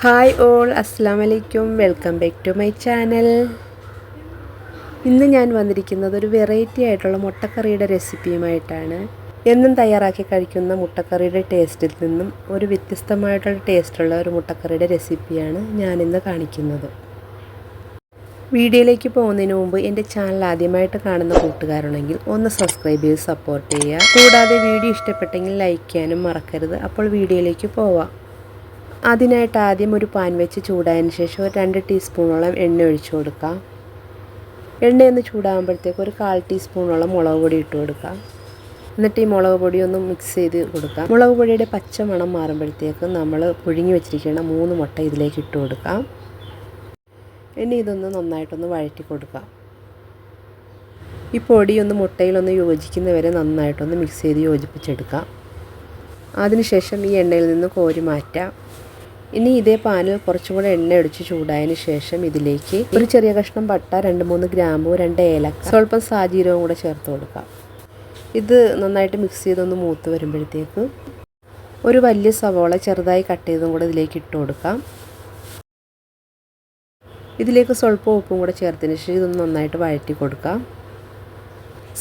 Hi all, അസ്സലാമു അലൈക്കും. Welcome back to my channel. ഇന്ന് ഞാൻ വന്നിരിക്കുന്നത് ഒരു വെറൈറ്റി ആയിട്ടുള്ള മുട്ടക്കറിയുടെ റെസിപ്പിയുമായിട്ടാണ്. എന്നും തയ്യാറാക്കി കഴിക്കുന്ന മുട്ടക്കറിയുടെ ടേസ്റ്റിൽ നിന്നും ഒരു വ്യത്യസ്തമായിട്ടുള്ള ടേസ്റ്റുള്ള ഒരു മുട്ടക്കറിയുടെ റെസിപ്പിയാണ് ഞാനിന്ന് കാണിക്കുന്നത്. വീഡിയോയിലേക്ക് പോകുന്നതിന് മുമ്പ് എൻ്റെ ചാനൽ ആദ്യമായിട്ട് കാണുന്ന കൂട്ടുകാരുണ്ടെങ്കിൽ ഒന്ന് സബ്സ്ക്രൈബ് ചെയ്ത് സപ്പോർട്ട് ചെയ്യുക. കൂടാതെ വീഡിയോ ഇഷ്ടപ്പെട്ടെങ്കിൽ ലൈക്ക് ചെയ്യാനും മറക്കരുത്. അപ്പോൾ വീഡിയോയിലേക്ക് പോവാം. അതിനായിട്ട് ആദ്യം ഒരു പാൻ വെച്ച് ചൂടായതിന് ശേഷം ഒരു 2 ടീസ്പൂണോളം എണ്ണ ഒഴിച്ചു കൊടുക്കാം. എണ്ണയൊന്ന് ചൂടാകുമ്പോഴത്തേക്ക് ഒരു 1/4 ടീസ്പൂണോളം മുളക് പൊടി ഇട്ട് കൊടുക്കാം. എന്നിട്ട് ഈ മുളക് പൊടി ഒന്ന് മിക്സ് ചെയ്ത് കൊടുക്കാം. മുളക് പൊടിയുടെ പച്ച മണം മാറുമ്പോഴത്തേക്ക് നമ്മൾ പുഴുങ്ങി വെച്ചിരിക്കുന്ന 3 മുട്ട ഇതിലേക്ക് ഇട്ട് കൊടുക്കാം. ഇനി ഇതൊന്ന് നന്നായിട്ടൊന്ന് വഴറ്റി കൊടുക്കാം. ഈ പൊടിയൊന്ന് മുട്ടയിലൊന്ന് യോജിക്കുന്നവരെ നന്നായിട്ടൊന്ന് മിക്സ് ചെയ്ത് യോജിപ്പിച്ചെടുക്കാം. അതിനുശേഷം ഈ എണ്ണയിൽ നിന്ന് കോരി മാറ്റാം. ഇനി ഇതേ പാനിൽ കുറച്ചും കൂടെ എണ്ണ ഒഴിച്ച് ചൂടായതിന് ശേഷം ഇതിലേക്ക് ഒരു ചെറിയ കഷ്ണം പട്ട, 2-3 ഗ്രാമ്പൂ, 2 ഏലക്ക, സ്വല്പം സാജീരകവും കൂടെ ചേർത്ത് കൊടുക്കാം. ഇത് നന്നായിട്ട് മിക്സ് ചെയ്തൊന്ന് മൂത്ത് വരുമ്പോഴത്തേക്ക് ഒരു വലിയ സവോള ചെറുതായി കട്ട് ചെയ്തും കൂടെ ഇതിലേക്ക് ഇട്ട് കൊടുക്കാം. ഇതിലേക്ക് സ്വല്പം ഉപ്പും കൂടെ ചേർത്തതിന് ശേഷം ഇതൊന്ന് നന്നായിട്ട് വഴറ്റി കൊടുക്കാം.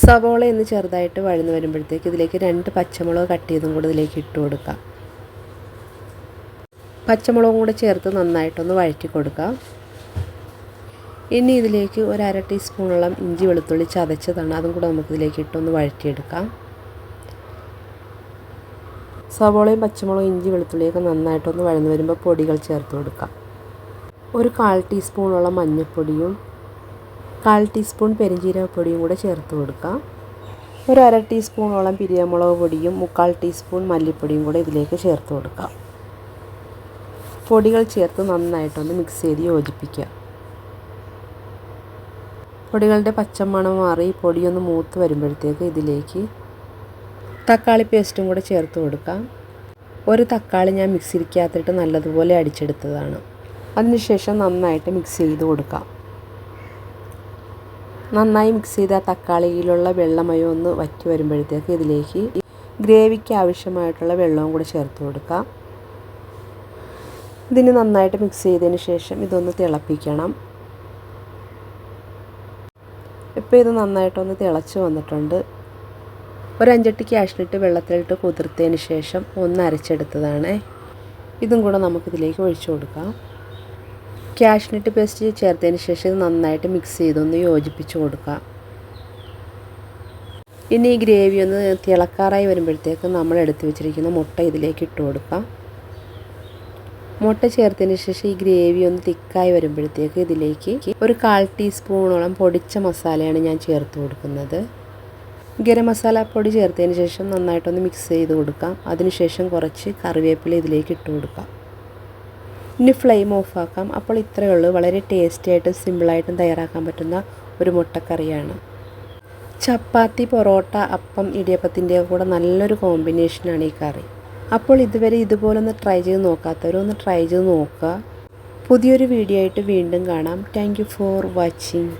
സവോള ഒന്ന് ചെറുതായിട്ട് വഴന്ന് വരുമ്പോഴത്തേക്ക് ഇതിലേക്ക് 2 പച്ചമുളക് കട്ട് ചെയ്തും കൂടെ ഇതിലേക്ക് ഇട്ട് കൊടുക്കാം. പച്ചമുളകും കൂടെ ചേർത്ത് നന്നായിട്ടൊന്ന് വഴറ്റി കൊടുക്കാം. ഇനി ഇതിലേക്ക് ഒരു 1/2 ടീസ്പൂണോളം ഇഞ്ചി വെളുത്തുള്ളി ചതച്ചതാണ്, അതും കൂടെ നമുക്കിതിലേക്ക് ഇട്ടൊന്ന് വഴറ്റിയെടുക്കാം. സവോളയും പച്ചമുളകും ഇഞ്ചി വെളുത്തുള്ളിയൊക്കെ നന്നായിട്ടൊന്ന് വഴന്ന് വരുമ്പോൾ പൊടികൾ ചേർത്ത് കൊടുക്കാം. ഒരു 1/4 ടീസ്പൂണോളം മഞ്ഞൾപ്പൊടിയും 1/4 ടീസ്പൂൺ പെരുംജീരകപ്പൊടിയും കൂടെ ചേർത്ത് കൊടുക്കാം. ഒരു 1/2 ടീസ്പൂണോളം പിരിയമുളക് പൊടിയും 3/4 ടീസ്പൂൺ മല്ലിപ്പൊടിയും കൂടെ ഇതിലേക്ക് ചേർത്ത് കൊടുക്കാം. പൊടികൾ ചേർത്ത് നന്നായിട്ടൊന്ന് മിക്സ് ചെയ്ത് യോജിപ്പിക്കുക. പൊടികളുടെ പച്ചമണം മാറി പൊടിയൊന്ന് മൂത്ത് വരുമ്പോഴത്തേക്ക് ഇതിലേക്ക് തക്കാളി പേസ്റ്റും കൂടെ ചേർത്ത് കൊടുക്കാം. ഒരു തക്കാളി ഞാൻ മിക്സിക്കകത്തിട്ട് നല്ലതുപോലെ അടിച്ചെടുത്തതാണ്. അതിനുശേഷം നന്നായിട്ട് മിക്സ് ചെയ്ത് കൊടുക്കാം. നന്നായി മിക്സ് ചെയ്ത തക്കാളിയിലുള്ള വെള്ളമയം ഒന്ന് വറ്റി വരുമ്പോഴത്തേക്ക് ഇതിലേക്ക് ഗ്രേവിക്ക് ആവശ്യമായിട്ടുള്ള വെള്ളവും കൂടെ ചേർത്ത് കൊടുക്കാം. ഇതിന് നന്നായിട്ട് മിക്സ് ചെയ്തതിന് ശേഷം ഇതൊന്ന് തിളപ്പിക്കണം. ഇപ്പോൾ ഇത് നന്നായിട്ടൊന്ന് തിളച്ച് വന്നിട്ടുണ്ട്. ഒരു 5-8 കാഷ്നട്ട് വെള്ളത്തിലിട്ട് കുതിർത്തതിന് ശേഷം ഒന്ന് അരച്ചെടുത്തതാണ്. ഇതും കൂടെ നമുക്കിതിലേക്ക് ഒഴിച്ചു കൊടുക്കാം. കാഷ്നട്ട് പേസ്റ്റ് ചേർത്തതിന് ശേഷം ഇത് നന്നായിട്ട് മിക്സ് ചെയ്തൊന്ന് യോജിപ്പിച്ച് കൊടുക്കാം. ഇനി ഈ ഗ്രേവി ഒന്ന് തിളക്കാറായി വരുമ്പോഴത്തേക്ക് നമ്മൾ എടുത്തു വെച്ചിരിക്കുന്ന മുട്ട ഇതിലേക്ക് ഇട്ട് കൊടുക്കാം. മുട്ട ചേർത്തതിന് ശേഷം ഈ ഗ്രേവി ഒന്ന് തിക്കായി വരുമ്പോഴത്തേക്ക് ഇതിലേക്ക് ഒരു 1/4 ടീസ്പൂണോളം പൊടിച്ച മസാലയാണ് ഞാൻ ചേർത്ത് കൊടുക്കുന്നത്. ഗരം മസാല പൊടി ചേർത്തതിന് ശേഷം നന്നായിട്ടൊന്ന് മിക്സ് ചെയ്ത് കൊടുക്കാം. അതിനുശേഷം കുറച്ച് കറിവേപ്പില ഇതിലേക്ക് ഇട്ട് കൊടുക്കാം. ഇനി ഫ്ലെയിം ഓഫാക്കാം. അപ്പോൾ ഇത്രയേ ഉള്ളൂ. വളരെ ടേസ്റ്റി ആയിട്ടും സിമ്പിളായിട്ടും തയ്യാറാക്കാൻ പറ്റുന്ന ഒരു മുട്ടക്കറിയാണ്. ചപ്പാത്തി, പൊറോട്ട, അപ്പം, ഇടിയപ്പത്തിൻ്റെ കൂടെ നല്ലൊരു കോമ്പിനേഷനാണ് ഈ കറി. അപ്പോൾ ഇതുവരെ ഇതുപോലൊന്ന് ട്രൈ ചെയ്ത് നോക്കാത്തവരൊന്ന് ട്രൈ ചെയ്ത് നോക്കുക. പുതിയൊരു വീഡിയോ ആയിട്ട് വീണ്ടും കാണാം. Thank you for watching.